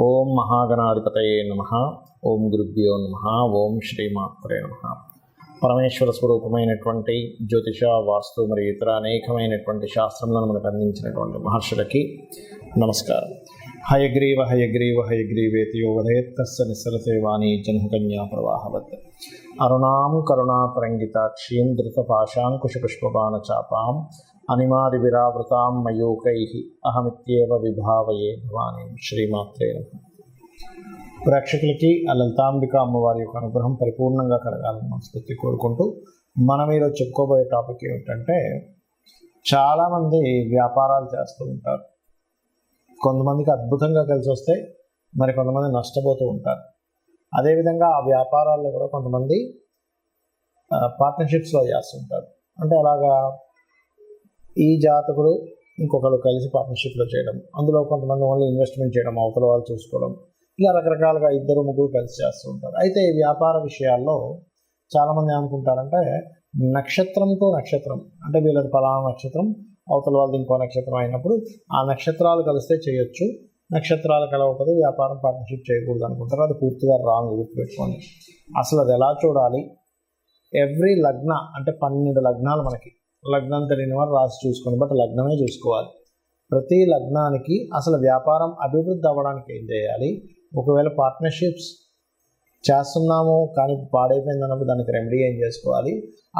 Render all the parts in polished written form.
ఓం మహాగణాధిపతయే నమః. ఓం గురుభ్యో నమః. ఓం శ్రీమాత్రే నమః. పరమేశ్వర స్వరూపమైనటువంటి జ్యోతిష, వాస్తు మరియు ఇతర అనేకమైనటువంటి శాస్త్రములను మనకు అందించినటువంటి మహర్షులకి నమస్కారం. హయగ్రీవ హయగ్రీవ హయగ్రీవేతి యో వదేత్ తస్య నిస్సరతే వాణీ జన్మకన్యా ప్రవాహవత్. అరుణాం కరుణాతరంగితాక్షీం ధృతపాశాంకుశపుష్పబాణచాపాం అనిమాది విరావృతాం మయూకైః అహమిత్యేవ విభావయే భవానీం. శ్రీమాత్రే నమః. ప్రేక్షకులకి ఆ లలితాంబిక అమ్మవారి యొక్క అనుగ్రహం పరిపూర్ణంగా కలగాలని మనస్ఫూర్తి కోరుకుంటూ మనం ఈరోజు చెప్పుకోబోయే టాపిక్ ఏమిటంటే, చాలామంది వ్యాపారాలు చేస్తూ ఉంటారు. కొంతమందికి అద్భుతంగా కలిసి వస్తే మరి కొంతమంది నష్టపోతూ ఉంటారు. అదేవిధంగా ఆ వ్యాపారాల్లో కూడా కొంతమంది పార్ట్నర్షిప్స్లో చేస్తుంటారు. అంటే అలాగా ఈ జాతకుడు ఇంకొకరు కలిసి పార్ట్నర్షిప్లో చేయడం, అందులో కొంతమంది ఓన్లీ ఇన్వెస్ట్మెంట్ చేయడం, అవతల వాళ్ళు చూసుకోవడం, ఇలా రకరకాలుగా ఇద్దరు ముగ్గురు కలిసి చేస్తూ ఉంటారు. అయితే ఈ వ్యాపార విషయాల్లో చాలామంది ఏమనుకుంటారంటే, నక్షత్రంతో నక్షత్రం అంటే వీళ్ళది పలానా నక్షత్రం, అవతల వాళ్ళది ఇంకో నక్షత్రం అయినప్పుడు ఆ నక్షత్రాలు కలిస్తే చేయొచ్చు, నక్షత్రాలు కలవకపోతే వ్యాపారం పార్ట్నర్షిప్ చేయకూడదు అనుకుంటారు. అది పూర్తిగా రాంగ్. గుర్తుపెట్టుకోండి. అసలు అది ఎలా చూడాలి? ఎవ్రీ లగ్న అంటే 12 లగ్నాలు, మనకి లగ్నం తెలియని వారు రాసి చూసుకోండి, బట్ లగ్నమే చూసుకోవాలి. ప్రతి లగ్నానికి అసలు వ్యాపారం అభివృద్ధి అవ్వడానికి ఏం చేయాలి, ఒకవేళ పార్ట్నర్షిప్స్ చేస్తున్నాము కానీ పాడైపోయింది అన్నప్పుడు దానికి రెమెడీ ఏం చేసుకోవాలి,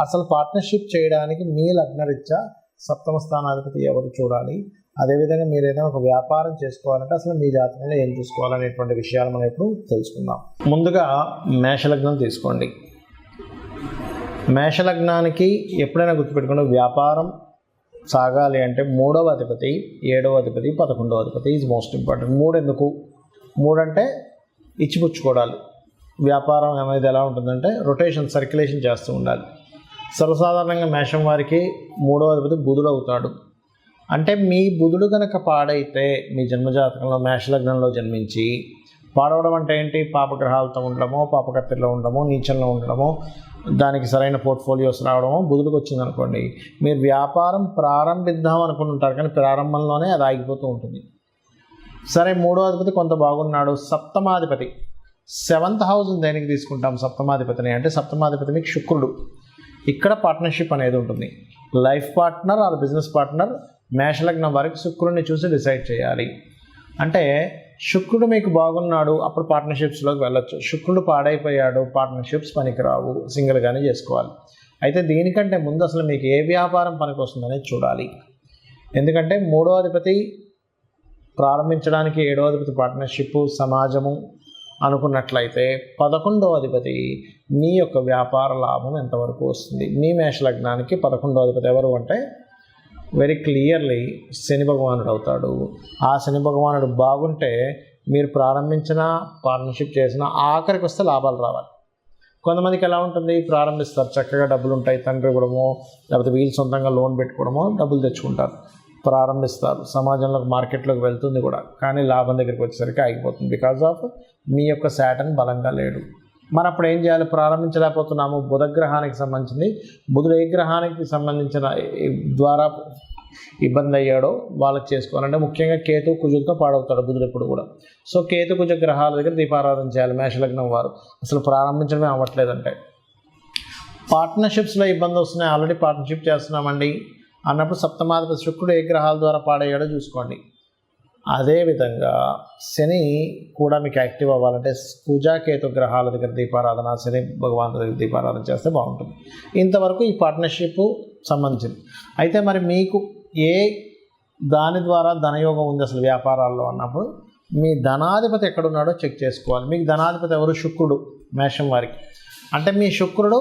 అసలు పార్ట్నర్షిప్ చేయడానికి మీ లగ్నరీత్యా సప్తమ స్థానాధిపతి ఎవరు చూడాలి, అదేవిధంగా మీరు ఏదైనా ఒక వ్యాపారం చేసుకోవాలంటే అసలు మీ జాతకంలో ఏం చూసుకోవాలనేటువంటి విషయాలు మనం ఇప్పుడు తెలుసుకుందాం. ముందుగా మేషలగ్నం తీసుకోండి. మేషలగ్నానికి ఎప్పుడైనా గుర్తుపెట్టుకోండి, వ్యాపారం సాగాలి అంటే 3వ అధిపతి, 7వ అధిపతి, 11వ అధిపతి ఈజ్ మోస్ట్ ఇంపార్టెంట్. 3 ఎందుకు? 3 అంటే ఇచ్చిపుచ్చుకోవడాలు. వ్యాపారం అనేది ఎలా ఉంటుందంటే రొటేషన్, సర్క్యులేషన్ చేస్తూ ఉండాలి. సర్వసాధారణంగా మేషం వారికి 3వ అధిపతి బుధుడు అవుతాడు. అంటే మీ బుధుడు కనుక పాడైతే మీ జన్మజాతకంలో మేషలగ్నంలో జన్మించి, పాడవడం అంటే ఏంటి? పాపగ్రహాలతో ఉండడమో, పాపకత్తిలో ఉండడమో, నీచంలో ఉండడమో, దానికి సరైన పోర్ట్ఫోలియోస్ రావడమో బుధుడికి వచ్చిందనుకోండి, మీరు వ్యాపారం ప్రారంభిద్దాం అనుకుంటుంటారు కానీ ప్రారంభంలోనే అది ఆగిపోతూ ఉంటుంది. సరే, 3వ అధిపతి కొంత బాగున్నాడు. సప్తమాధిపతి, 7th హౌస్ దేనికి తీసుకుంటాం సప్తమాధిపతిని అంటే, సప్తమాధిపతి మీకు శుక్రుడు. ఇక్కడ పార్ట్నర్షిప్ అనేది ఉంటుంది. Life partner or business partner మేషలగ్నం వారికి శుక్రుడిని చూసి డిసైడ్ చేయాలి. అంటే శుక్రుడు మీకు బాగున్నాడు, అప్పుడు పార్ట్నర్షిప్స్లోకి వెళ్ళొచ్చు. శుక్రుడు పాడైపోయాడు, పార్ట్నర్షిప్స్ పనికిరావు, సింగిల్గానే చేసుకోవాలి. అయితే దీనికంటే ముందు అసలు మీకు ఏ వ్యాపారం పనికి వస్తుందనేది చూడాలి. ఎందుకంటే 3వ అధిపతి ప్రారంభించడానికి, 7వ అధిపతి పార్ట్నర్షిప్, సమాజము అనుకున్నట్లయితే 11వ అధిపతి మీ యొక్క వ్యాపార లాభం ఎంతవరకు వస్తుంది. మీ మేషలగ్నానికి 11వ అధిపతి ఎవరు అంటే వెరీ క్లియర్లీ శని భగవానుడు అవుతాడు. ఆ శని భగవానుడు బాగుంటే మీరు ప్రారంభించిన పార్ట్నర్షిప్ చేసిన ఆఖరికి వస్తే లాభాలు రావాలి. కొంతమందికి ఎలా ఉంటుంది, ప్రారంభిస్తారు, చక్కగా డబ్బులు ఉంటాయి, తండ్రి ఇవ్వడమో లేకపోతే వీళ్ళు సొంతంగా లోన్ పెట్టుకోవడమో డబ్బులు తెచ్చుకుంటారు, ప్రారంభిస్తారు, సమాజంలోకి మార్కెట్లోకి వెళ్తుంది కూడా, కానీ లాభం దగ్గరికి వచ్చేసరికి ఆగిపోతుంది. బికాజ్ ఆఫ్ మీ యొక్క శాటర్న్ బలంగా లేడు. మరి అప్పుడు ఏం చేయాలి? ప్రారంభించలేకపోతున్నాము. బుధగ్రహానికి సంబంధించింది, బుధుడు ఏ గ్రహానికి సంబంధించిన ద్వారా ఇబ్బంది అయ్యాడో వాళ్ళకి చేసుకోవాలంటే ముఖ్యంగా కేతు కుజులతో పాడవుతాడు బుధుడు ఎప్పుడు కూడా. సో కేతు కుజ గ్రహాల దగ్గర దీపారాధన చేయాలి మేషలగ్నం వారు. అసలు ప్రారంభించడమే అవ్వట్లేదంటే పార్ట్నర్షిప్స్లో ఇబ్బంది వస్తున్నాయి, ఆల్రెడీ పార్ట్నర్షిప్ చేస్తున్నామండి అన్నప్పుడు సప్తమాధిపతి శుక్రుడు ఏ గ్రహాల ద్వారా పాడయ్యాడో చూసుకోండి. అదేవిధంగా శని కూడా మీకు యాక్టివ్ అవ్వాలంటే కుజకేతు గ్రహాల దగ్గర దీపారాధన, శని భగవాన్ దగ్గర దీపారాధన చేస్తే బాగుంటుంది. ఇంతవరకు ఈ పార్ట్నర్షిప్ సంబంధించింది. అయితే మరి మీకు ఏ దాని ద్వారా ధనయోగం ఉంది అసలు వ్యాపారాల్లో అన్నప్పుడు మీ ధనాధిపతి ఎక్కడున్నాడో చెక్ చేసుకోవాలి. మీకు ధనాధిపతి ఎవరు? శుక్రుడు మేషం వారికి. అంటే మీ శుక్రుడు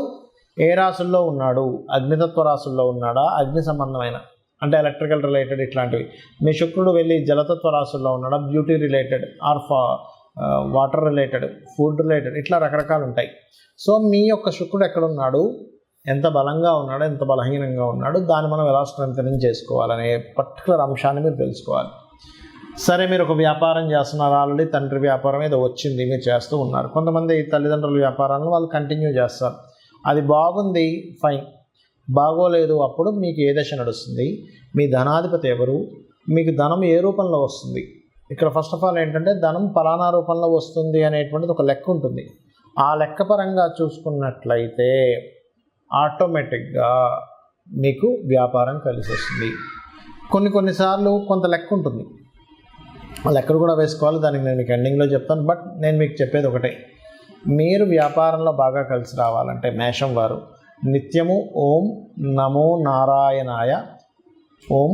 ఏ రాశుల్లో ఉన్నాడు? అగ్నితత్వ రాశుల్లో ఉన్నాడా? అగ్ని సంబంధమైన అంటే ఎలక్ట్రికల్ రిలేటెడ్ ఇట్లాంటివి. మీ శుక్రుడు వెళ్ళి జలతత్వ రాశుల్లో ఉన్నాడా? Beauty related or water related, food related, ఇట్లా రకరకాలు ఉంటాయి. సో మీ యొక్క శుక్రుడు ఎక్కడున్నాడు, ఎంత బలంగా ఉన్నాడు, ఎంత బలహీనంగా ఉన్నాడు, దాన్ని మనం ఎలా స్ట్రెంథనింగ్ చేసుకోవాలనే పర్టికులర్ అంశాన్ని మీరు తెలుసుకోవాలి. సరే, మీరు ఒక వ్యాపారం చేస్తున్నారు, ఆల్రెడీ తండ్రి వ్యాపారం ఏదో వచ్చింది, మీరు చేస్తూ ఉన్నారు. కొంతమంది తల్లిదండ్రుల వ్యాపారాలను వాళ్ళు కంటిన్యూ చేస్తారు, అది బాగుంది, ఫైన్. బాగోలేదు, అప్పుడు మీకు ఏ దశ నడుస్తుంది, మీ ధనాధిపతి ఎవరు, మీకు ధనం ఏ రూపంలో వస్తుంది, ఇక్కడ ఫస్ట్ ఆఫ్ ఆల్ ఏంటంటే ధనం ఫలానా రూపంలో వస్తుంది అనేటువంటిది ఒక లెక్క ఉంటుంది. ఆ లెక్క పరంగా చూసుకున్నట్లయితే ఆటోమేటిక్గా మీకు వ్యాపారం కలిసి వస్తుంది. కొన్నిసార్లు కొంత లెక్క ఉంటుంది, ఆ లెక్కలు కూడా వేసుకోవాలి. దానికి నేను మీకు ఎండింగ్లో చెప్తాను. బట్ నేను మీకు చెప్పేది ఒకటే, మీరు వ్యాపారంలో బాగా కలిసి రావాలంటే మేషం వారు నిత్యము ఓం నమో నారాయణాయ, ఓం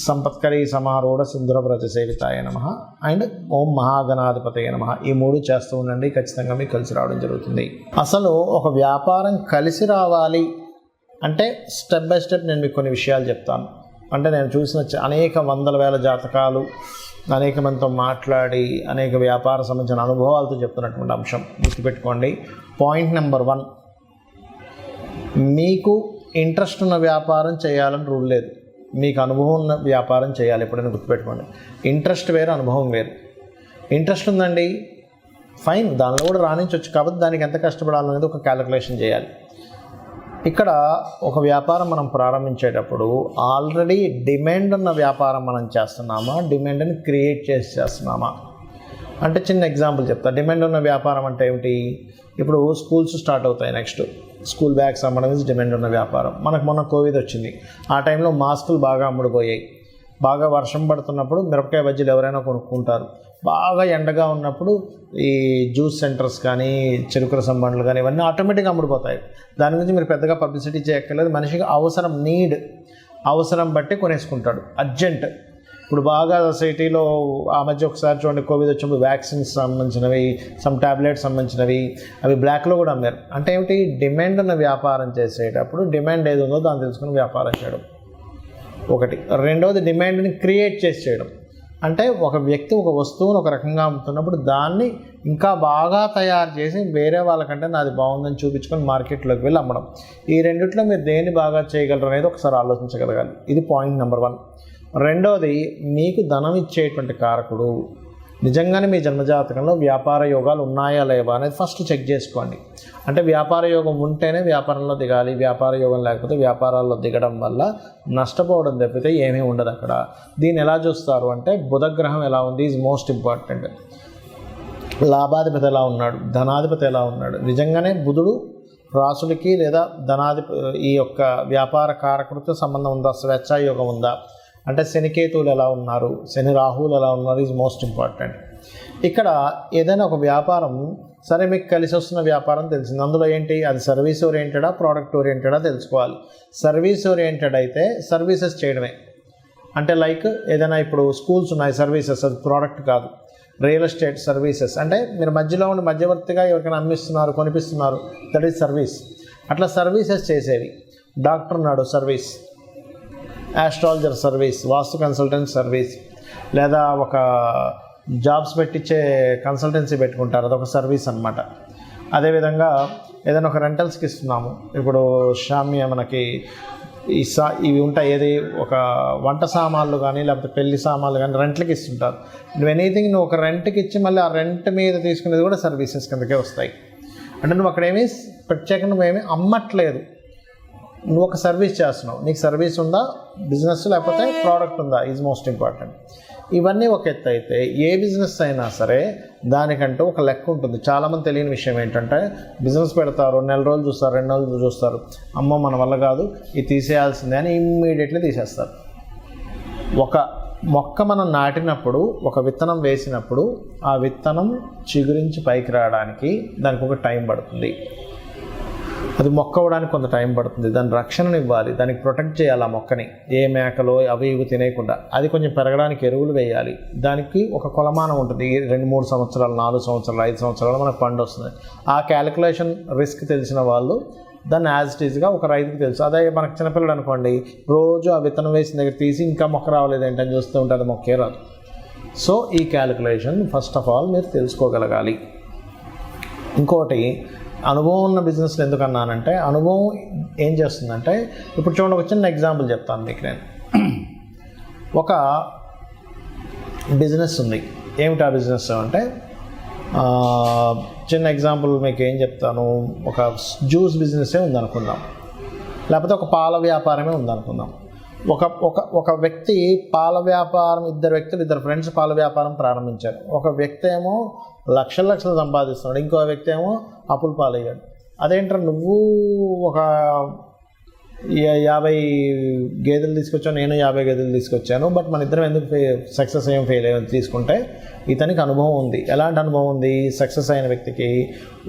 సంపత్కరీ సమారూఢ సింధుర వ్రత సేవితాయ నమః అండ్ ఓం మహాగణాధిపతయ నమః, ఈ 3 చేస్తూ ఉండండి. ఖచ్చితంగా మీకు కలిసి రావడం జరుగుతుంది. అసలు ఒక వ్యాపారం కలిసి రావాలి అంటే స్టెప్ బై స్టెప్ నేను మీకు కొన్ని విషయాలు చెప్తాను. అంటే నేను చూసిన అనేక వందల వేల జాతకాలు, అనేక మందితో మాట్లాడి అనేక వ్యాపార సంబంధించిన అనుభవాలతో చెప్తున్నటువంటి అంశం గుర్తుపెట్టుకోండి. పాయింట్ నెంబర్ 1, మీకు ఇంట్రెస్ట్ ఉన్న వ్యాపారం చేయాలని రూల్ లేదు. మీకు అనుభవం ఉన్న వ్యాపారం చేయాలి. ఎప్పుడైనా గుర్తుపెట్టుకోండి, ఇంట్రెస్ట్ వేరు, అనుభవం వేరు. ఇంట్రెస్ట్ ఉందండి, ఫైన్, దానిలో కూడా రాణించవచ్చు. కాబట్టి దానికి ఎంత కష్టపడాలనేది ఒక క్యాలిక్యులేషన్ చేయాలి. ఇక్కడ ఒక వ్యాపారం మనం ప్రారంభించేటప్పుడు ఆల్రెడీ డిమాండ్ ఉన్న వ్యాపారం మనం చేస్తున్నామా, డిమాండ్ని క్రియేట్ చేస్తున్నామా అంటే చిన్న ఎగ్జాంపుల్ చెప్తా. డిమాండ్ ఉన్న వ్యాపారం అంటే ఏమిటి? ఇప్పుడు స్కూల్స్ స్టార్ట్ అవుతాయి, నెక్స్ట్ స్కూల్ బ్యాగ్స్ అమ్మడం ఇస్ డిమాండ్ ఉన్న వ్యాపారం. మనకు మొన్న కోవిడ్ వచ్చింది, ఆ టైంలో మాస్కులు బాగా అమ్ముడుపోయాయి. బాగా వర్షం పడుతున్నప్పుడు మిరపకాయ బజ్జీలు ఎవరైనా కొనుక్కుంటారు. బాగా ఎండగా ఉన్నప్పుడు ఈ జ్యూస్ సెంటర్స్ కానీ చెరుకు రసం బండ్లు కానీ ఇవన్నీ ఆటోమేటిక్గా అమ్ముడుపోతాయి. దాని గురించి మీరు పెద్దగా పబ్లిసిటీ చేయక్కర్లేదు. మనిషికి అవసరం, అవసరం బట్టి కొనేసుకుంటాడు, అర్జెంట్. ఇప్పుడు బాగా సొసైటీలో ఆ మధ్య ఒకసారి చూడండి, కోవిడ్ వచ్చినప్పుడు వ్యాక్సిన్స్ సంబంధించినవి, సమ్ ట్యాబ్లెట్స్ సంబంధించినవి అవి బ్లాక్లో కూడా అమ్మారు. అంటే ఏమిటి? డిమాండ్ ఉన్న వ్యాపారం చేసేటప్పుడు డిమాండ్ ఏది ఉందో దాన్ని తెలుసుకుని వ్యాపారం చేయడం ఒకటి. రెండవది డిమాండ్ని క్రియేట్ చేసి చేయడం. అంటే ఒక వ్యక్తి ఒక వస్తువును ఒక రకంగా అమ్ముతున్నప్పుడు దాన్ని ఇంకా బాగా తయారు చేసి వేరే వాళ్ళకంటే నాది బాగుందని చూపించుకొని మార్కెట్లోకి వెళ్ళి అమ్మడం. ఈ రెండిట్లో మీరు దేన్ని బాగా చేయగలరు అనేది ఒకసారి ఆలోచించగలగాలి. ఇది పాయింట్ నెంబర్ 1. రెండవది, మీకు ధనం ఇచ్చేటువంటి కారకుడు నిజంగానే మీ జన్మజాతకంలో వ్యాపార యోగాలు ఉన్నాయా లేవా అనేది ఫస్ట్ చెక్ చేసుకోండి. అంటే వ్యాపార యోగం ఉంటేనే వ్యాపారంలో దిగాలి, వ్యాపార యోగం లేకపోతే వ్యాపారాల్లో దిగడం వల్ల నష్టపోవడం తప్పితే ఏమీ ఉండదు అక్కడ. దీన్ని ఎలా చూస్తారు అంటే బుధగ్రహం ఎలా ఉంది ఈజ్ మోస్ట్ ఇంపార్టెంట్. లాభాధిపతి ఎలా ఉన్నాడు, ధనాధిపతి ఎలా ఉన్నాడు. నిజంగానే బుధుడు రాసులకి లేదా ఈ యొక్క వ్యాపార కారకుడితో సంబంధం ఉందా, స్వేచ్ఛాయోగం ఉందా, అంటే శనికేతువులు ఎలా ఉన్నారు, శని రాహువులు ఎలా ఉన్నారు ఈజ్ మోస్ట్ ఇంపార్టెంట్. ఇక్కడ ఏదైనా ఒక వ్యాపారం సరే మీకు కలిసి వస్తున్న వ్యాపారం తెలిసింది, అందులో ఏంటి, అది సర్వీస్ ఓరియంటెడా ప్రోడక్ట్ ఓరియంటెడా తెలుసుకోవాలి. సర్వీస్ ఓరియంటెడ్ అయితే సర్వీసెస్ చేయడమే. అంటే లైక్ ఏదైనా ఇప్పుడు స్కూల్స్ ఉన్నాయి, సర్వీసెస్, అది ప్రోడక్ట్ కాదు. రియల్ ఎస్టేట్ సర్వీసెస్ అంటే మీరు మధ్యలో ఉండి మధ్యవర్తిగా ఎవరికైనా అమ్మిస్తున్నారు, కొనిపిస్తున్నారు, దట్ ఈజ్ సర్వీస్. అట్లా సర్వీసెస్ చేసేవి. డాక్టర్ ఉన్నాడు, సర్వీస్. ఆస్ట్రాలజర్ సర్వీస్, వాస్తు కన్సల్టెంట్ సర్వీస్, లేదా ఒక జాబ్స్ పెట్టించే కన్సల్టెన్సీ పెట్టుకుంటారు, అదొక సర్వీస్ అనమాట. అదేవిధంగా ఏదైనా ఒక రెంటల్స్కి ఇస్తున్నాము. ఇప్పుడు షామ్య మనకి ఇవి ఉంటాయి, ఏది ఒక వంట సామాన్లు కానీ లేకపోతే పెళ్లి సామాన్లు కానీ రెంట్లకి ఇస్తుంటారు. నువ్వు ఎనీథింగ్ నువ్వు ఒక రెంట్కి ఇచ్చి మళ్ళీ ఆ రెంట్ మీద తీసుకునేది కూడా సర్వీసెస్ కిందకే వస్తాయి. అంటే నువ్వు అక్కడేమీ ప్రత్యేకంగా నువ్వేమీ అమ్మట్లేదు, నువ్వు ఒక సర్వీస్ చేస్తున్నావు. నీకు సర్వీస్ ఉందా, బిజినెస్, లేకపోతే ప్రోడక్ట్ ఉందా ఈజ్ మోస్ట్ ఇంపార్టెంట్. ఇవన్నీ ఒక ఎత్తు అయితే ఏ బిజినెస్ అయినా సరే దానికంటూ ఒక లెక్క ఉంటుంది. చాలామంది తెలియని విషయం ఏంటంటే బిజినెస్ పెడతారు, 1 నెల రోజులు చూస్తారు, 2 నెలలు చూస్తారు, అమ్మ మన వల్ల కాదు ఇది తీసేయాల్సిందే అని ఇమ్మీడియట్లీ తీసేస్తారు. ఒక మొక్క మనం నాటినప్పుడు, ఒక విత్తనం వేసినప్పుడు ఆ విత్తనం చిగురించి పైకి రావడానికి దానికి ఒక టైం పడుతుంది. అది మొక్క అవ్వడానికి కొంత టైం పడుతుంది. దాని రక్షణను ఇవ్వాలి, దానికి ప్రొటెక్ట్ చేయాలి. ఆ మొక్కని ఏ మేకలో అవి ఇవి తినేయకుండా అది కొంచెం పెరగడానికి ఎరువులు వేయాలి. దానికి ఒక కొలమానం ఉంటుంది, 2-3 సంవత్సరాలు, 4 సంవత్సరాలు, 5 సంవత్సరాలు మనకు పండు వస్తుంది. ఆ క్యాలిక్యులేషన్ రిస్క్ తెలిసిన వాళ్ళు దాన్ని యాజ్ ఇట్ ఈజ్గా ఒక రైతుకి తెలుసు. అదే మనకు చిన్నపిల్లలు అనుకోండి, రోజు ఆ విత్తనం వేసిన దగ్గర తీసి ఇంకా మొక్క రావలేదు ఏంటని చూస్తూ ఉంటే అది మొక్కే రాదు. సో ఈ క్యాలిక్యులేషన్ ఫస్ట్ ఆఫ్ ఆల్ మీరు తెలుసుకోగలగాలి. ఇంకోటి, అనుభవం ఉన్న బిజినెస్లు ఎందుకు అన్నానంటే, అనుభవం ఏం చేస్తుందంటే, ఇప్పుడు చూడండి ఒక చిన్న ఎగ్జాంపుల్ చెప్తాను మీకు నేను. ఒక బిజినెస్ ఉంది. ఏమిటి ఆ బిజినెస్ అంటే, చిన్న ఎగ్జాంపుల్ మీకు ఏం చెప్తాను, ఒక జ్యూస్ బిజినెస్సే ఉందనుకుందాం, లేకపోతే ఒక పాల వ్యాపారమే ఉందనుకుందాం. ఒక ఒక ఒక వ్యక్తి పాల వ్యాపారం, ఇద్దరు ఫ్రెండ్స్ పాల వ్యాపారం ప్రారంభించారు. ఒక వ్యక్తి ఏమో లక్షలు సంపాదిస్తున్నాడు, ఇంకో వ్యక్తి ఏమో అప్పుల పాలయ్యాడు. అదేంటారు, నువ్వు ఒక 50 గేదెలు తీసుకొచ్చావు, నేను 50 గేదెలు తీసుకొచ్చాను, బట్ మన ఇద్దరం ఎందుకు సక్సెస్ అయ్యాం ఫెయిల్ అయ్యాం తీసుకుంటే, ఇతనికి అనుభవం ఉంది. ఎలాంటి అనుభవం ఉంది? సక్సెస్ అయిన వ్యక్తికి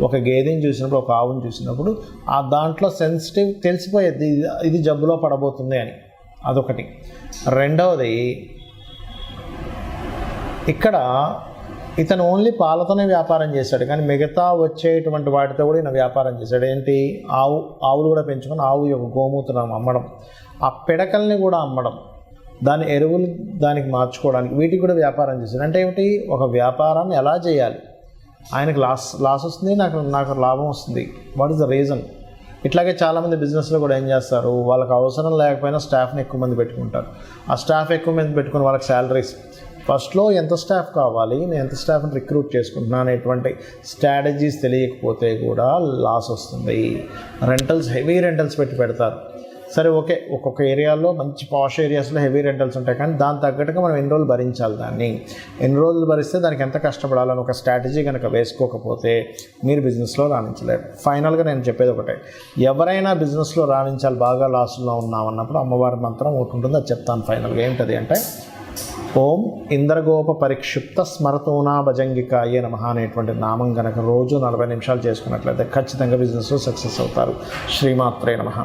ఒక గేదెని చూసినప్పుడు, ఒక ఆవుని చూసినప్పుడు ఆ దాంట్లో సెన్సిటివ్ తెలిసిపోయేది, ఇది జబ్బులో పడబోతుంది అని. అదొకటి. రెండవది, ఇక్కడ ఇతను ఓన్లీ పాలతోనే వ్యాపారం చేశాడు, కానీ మిగతా వచ్చేటువంటి వాటితో కూడా ఈయన వ్యాపారం చేశాడు. ఏంటి? ఆవులు కూడా పెంచుకొని ఆవు యొక్క గోమూత్రం అమ్మడం, ఆ పిడకల్ని కూడా అమ్మడం, దాని ఎరువులు దానికి మార్చుకోవడానికి, వీటికి కూడా వ్యాపారం చేశాడు. అంటే ఏమిటి? ఒక వ్యాపారాన్ని ఎలా చేయాలి, ఆయనకు లాస్ వస్తుంది, నాకు లాభం వస్తుంది, వాట్ ఈస్ ద రీజన్? ఇట్లాగే చాలామంది బిజినెస్లో కూడా ఏం చేస్తారు, వాళ్ళకి అవసరం లేకపోయినా స్టాఫ్ని ఎక్కువ మంది పెట్టుకుంటారు. ఆ స్టాఫ్ ఎక్కువ మంది పెట్టుకుని వాళ్ళకి శాలరీస్, ఫస్ట్లో ఎంత స్టాఫ్ కావాలి, నేను ఎంత స్టాఫ్ని రిక్రూట్ చేసుకుంటున్నాను అనేటువంటి స్ట్రాటజీస్ తెలియకపోతే కూడా లాస్ వస్తుంది. హెవీ రెంటల్స్ పెడతారు. సరే, ఓకే, ఒక్కొక్క ఏరియాలో మంచి పాష్ ఏరియాస్లో హెవీ రెంటల్స్ ఉంటాయి, కానీ దాని తగ్గట్టుగా మనం ఎన్ని రోజులు భరించాలి, ఎన్ని రోజులు భరిస్తే దానికి ఎంత కష్టపడాలని ఒక స్ట్రాటజీ కనుక వేసుకోకపోతే మీరు బిజినెస్లో రాణించలేరు. ఫైనల్గా నేను చెప్పేది ఒకటే, ఎవరైనా బిజినెస్లో రాణించాలి, బాగా లాస్లో ఉన్నామన్నప్పుడు అమ్మవారి మంత్రం ఒకటి ఉంటుంది, అది చెప్తాను ఫైనల్గా. ఏంటది అంటే, ఓం ఇంద్రగోప పరిక్షిప్త స్మరతోనా భజంగికాయే నమః అనేటువంటి నామం కనుక రోజు 40 నిమిషాలు చేసుకున్నట్లయితే ఖచ్చితంగా బిజినెస్లో సక్సెస్ అవుతారు. శ్రీమాత్రే నమః.